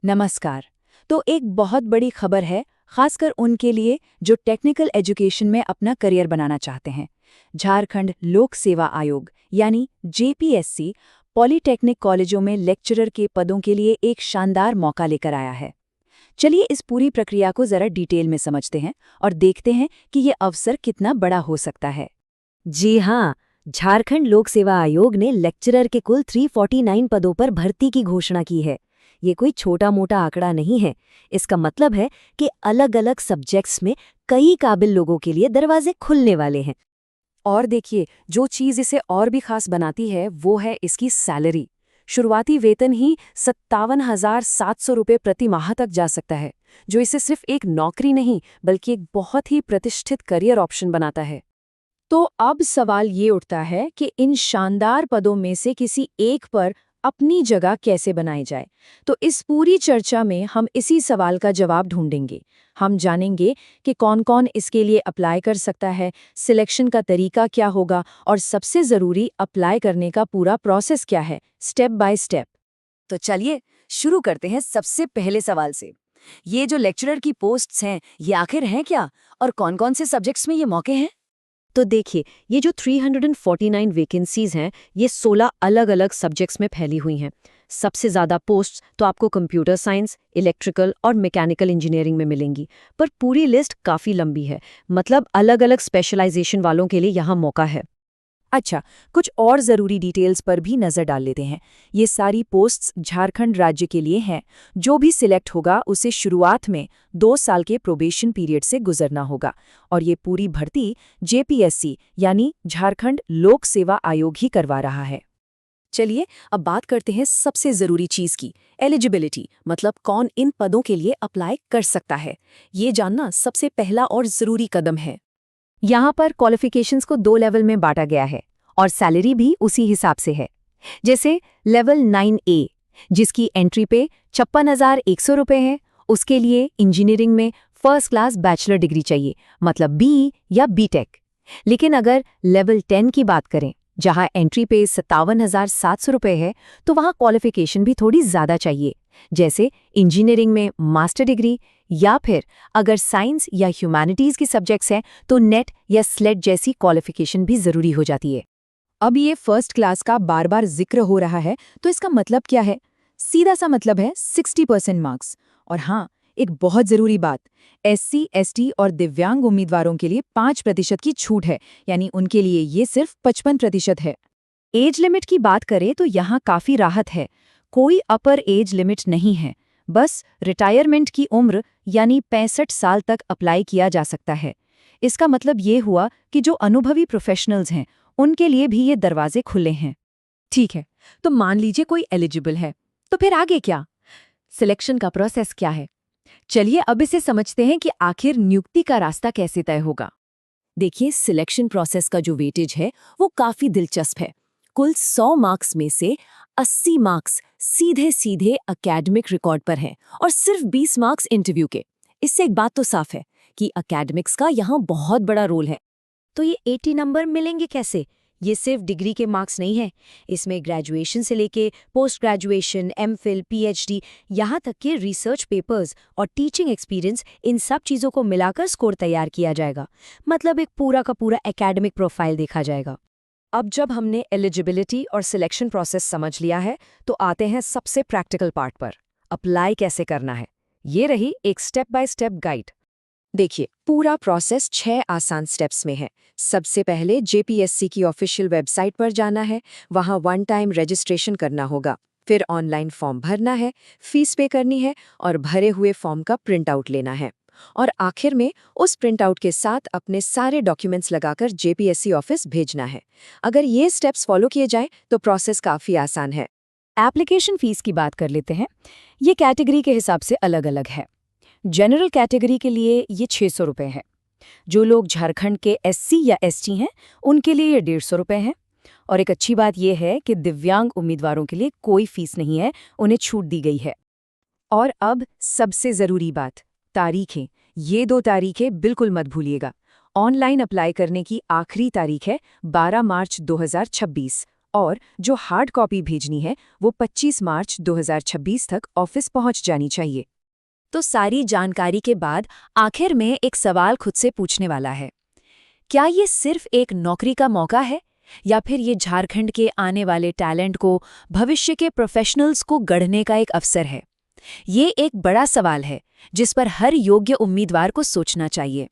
नमस्कार। तो एक बहुत बड़ी खबर है, खासकर उनके लिए जो टेक्निकल एजुकेशन में अपना करियर बनाना चाहते हैं। झारखंड लोक सेवा आयोग यानी जेपीएससी पॉलिटेक्निक कॉलेजों में लेक्चरर के पदों के लिए एक शानदार मौका लेकर आया है। चलिए इस पूरी प्रक्रिया को जरा डिटेल में समझते हैं और देखते हैं कि ये अवसर कितना बड़ा हो सकता है। जी हाँ, झारखंड लोक सेवा आयोग ने लेक्चरर के कुल 349 पदों पर भर्ती की घोषणा की है। ये कोई छोटा मोटा आंकड़ा नहीं है। इसका मतलब है कि अलग अलग सब्जेक्ट्स में कई काबिल लोगों के लिए दरवाजे खुलने वाले हैं। और देखिए, जो चीज़ इसे और भी खास बनाती है वो है इसकी सैलरी। शुरुआती वेतन ही 57,700 रुपये प्रति माह तक जा सकता है, जो इसे सिर्फ एक नौकरी नहीं बल्कि एक बहुत ही प्रतिष्ठित करियर ऑप्शन बनाता है। तो अब सवाल ये उठता है कि इन शानदार पदों में से किसी एक पर अपनी जगह कैसे बनाई जाए। तो इस पूरी चर्चा में हम इसी सवाल का जवाब ढूंढेंगे। हम जानेंगे कि कौन-कौन इसके लिए अप्लाई कर सकता है, सिलेक्शन का तरीका क्या होगा और सबसे ज़रूरी अप्लाई करने का पूरा प्रोसेस क्या है, स्टेप बाय स्टेप। तो चलिए शुरू करते हैं सबसे पहले सवाल से। ये जो लेक्चरर की पोस्ट्स हैं, ये आखिर हैं क्या और कौन-कौन से सब्जेक्ट्स में ये मौके हैं? तो देखिए, ये जो 349 वैकेंसीज हैं, ये 16 अलग-अलग सब्जेक्ट्स में फैली हुई हैं। सबसे ज़्यादा पोस्ट्स तो आपको कंप्यूटर साइंस, इलेक्ट्रिकल और मैकेनिकल इंजीनियरिंग में मिलेंगी, पर पूरी लिस्ट काफ़ी लंबी है। मतलब अलग-अलग स्पेशलाइजेशन वालों के लिए यहाँ मौका है। अच्छा, कुछ और ज़रूरी डिटेल्स पर भी नज़र डाल लेते हैं। ये सारी पोस्ट्स झारखंड राज्य के लिए हैं। जो भी सिलेक्ट होगा उसे शुरुआत में 2 साल के प्रोबेशन पीरियड से गुजरना होगा और ये पूरी भर्ती जेपीएससी यानी झारखंड लोक सेवा आयोग ही करवा रहा है। चलिए अब बात करते हैं सबसे ज़रूरी चीज़ की, एलिजिबिलिटी, मतलब कौन इन पदों के लिए अप्लाई कर सकता है। ये जानना सबसे पहला और ज़रूरी कदम है। यहाँ पर क्वालिफिकेशंस को 2 लेवल में बांटा गया है और सैलरी भी उसी हिसाब से है। जैसे लेवल 9A, जिसकी एंट्री पे 56,100 रुपये है, उसके लिए इंजीनियरिंग में फर्स्ट क्लास बैचलर डिग्री चाहिए, मतलब BE या BTech। लेकिन अगर लेवल 10 की बात करें, जहाँ एंट्री पे 57,700 रुपये है, तो वहाँ क्वालिफिकेशन भी थोड़ी ज़्यादा चाहिए, जैसे इंजीनियरिंग में मास्टर डिग्री, या फिर अगर साइंस या ह्यूमैनिटीज़ की सब्जेक्ट्स हैं तो नेट या स्लेट जैसी क्वालिफिकेशन भी ज़रूरी हो जाती है। अब ये फर्स्ट क्लास का बार बार जिक्र हो रहा है, तो इसका मतलब क्या है? सीधा सा मतलब है 60% मार्क्स। और हाँ, एक बहुत ज़रूरी बात, SC, ST और दिव्यांग उम्मीदवारों के लिए 5% की छूट है, यानी उनके लिए ये सिर्फ 55% है। एज लिमिट की बात करें तो यहाँ काफ़ी राहत है। कोई अपर एज लिमिट नहीं है, बस रिटायरमेंट की उम्र यानी 65 साल तक अप्लाई किया जा सकता है। इसका मतलब ये हुआ कि जो अनुभवी प्रोफेशनल्स हैं, उनके लिए भी ये दरवाजे खुले हैं। ठीक है, तो मान लीजिए कोई एलिजिबल है, तो फिर आगे क्या? सिलेक्शन का प्रोसेस क्या है? चलिए अब इसे समझते हैं कि आखिर नियुक्ति का रास्ता कैसे तय होगा। देखिए, सिलेक्शन प्रोसेस का जो वेटेज है वो काफ़ी दिलचस्प है। कुल 100 मार्क्स में से 80 मार्क्स सीधे सीधे एकेडमिक रिकॉर्ड पर हैं और सिर्फ 20 मार्क्स इंटरव्यू के। इससे एक बात तो साफ है कि एकेडमिक्स का यहाँ बहुत बड़ा रोल है। तो ये 80 नंबर मिलेंगे कैसे? ये सिर्फ डिग्री के मार्क्स नहीं है। इसमें ग्रेजुएशन से लेके पोस्ट ग्रेजुएशन, MPhil, PhD, यहाँ तक के रिसर्च पेपर्स और टीचिंग एक्सपीरियंस, इन सब चीज़ों को मिलाकर स्कोर तैयार किया जाएगा। मतलब एक पूरा का पूरा एकेडमिक प्रोफाइल देखा जाएगा। अब जब हमने एलिजिबिलिटी और सिलेक्शन प्रोसेस समझ लिया है, तो आते हैं सबसे प्रैक्टिकल पार्ट पर, अप्लाई कैसे करना है। ये रही एक स्टेप बाय स्टेप गाइड। देखिए, पूरा प्रोसेस 6 आसान स्टेप्स में है। सबसे पहले जेपीएससी की ऑफिशियल वेबसाइट पर जाना है, वहाँ 1 टाइम रजिस्ट्रेशन करना होगा। फिर ऑनलाइन फॉर्म भरना है, फीस पे करनी है और भरे हुए फॉर्म का प्रिंट आउट लेना है। और आखिर में उस प्रिंट आउट के साथ अपने सारे डॉक्यूमेंट्स लगाकर जेपीएससी ऑफिस भेजना है। अगर ये स्टेप्स फॉलो किए जाएं तो प्रोसेस काफ़ी आसान है। एप्लीकेशन फ़ीस की बात कर लेते हैं। ये कैटेगरी के हिसाब से अलग-अलग है। जनरल कैटेगरी के लिए ये 600 रुपये है। जो लोग झारखंड के SC या ST हैं, उनके लिए ये 150 रुपये है। और एक अच्छी बात यह है कि दिव्यांग उम्मीदवारों के लिए कोई फीस नहीं है, उन्हें छूट दी गई है। और अब सबसे ज़रूरी बात, तारीखें। ये 2 तारीखें बिल्कुल मत भूलिएगा। ऑनलाइन अप्लाई करने की आखिरी तारीख है 12 मार्च 2026 और जो हार्ड कॉपी भेजनी है वो 25 मार्च 2026 तक ऑफिस पहुंच जानी चाहिए। तो सारी जानकारी के बाद आखिर में एक सवाल खुद से पूछने वाला है, क्या ये सिर्फ एक नौकरी का मौका है या फिर ये झारखंड के आने वाले टैलेंट को, भविष्य के प्रोफेशनल्स को गढ़ने का एक अवसर है? ये एक बड़ा सवाल है जिस पर हर योग्य उम्मीदवार को सोचना चाहिए।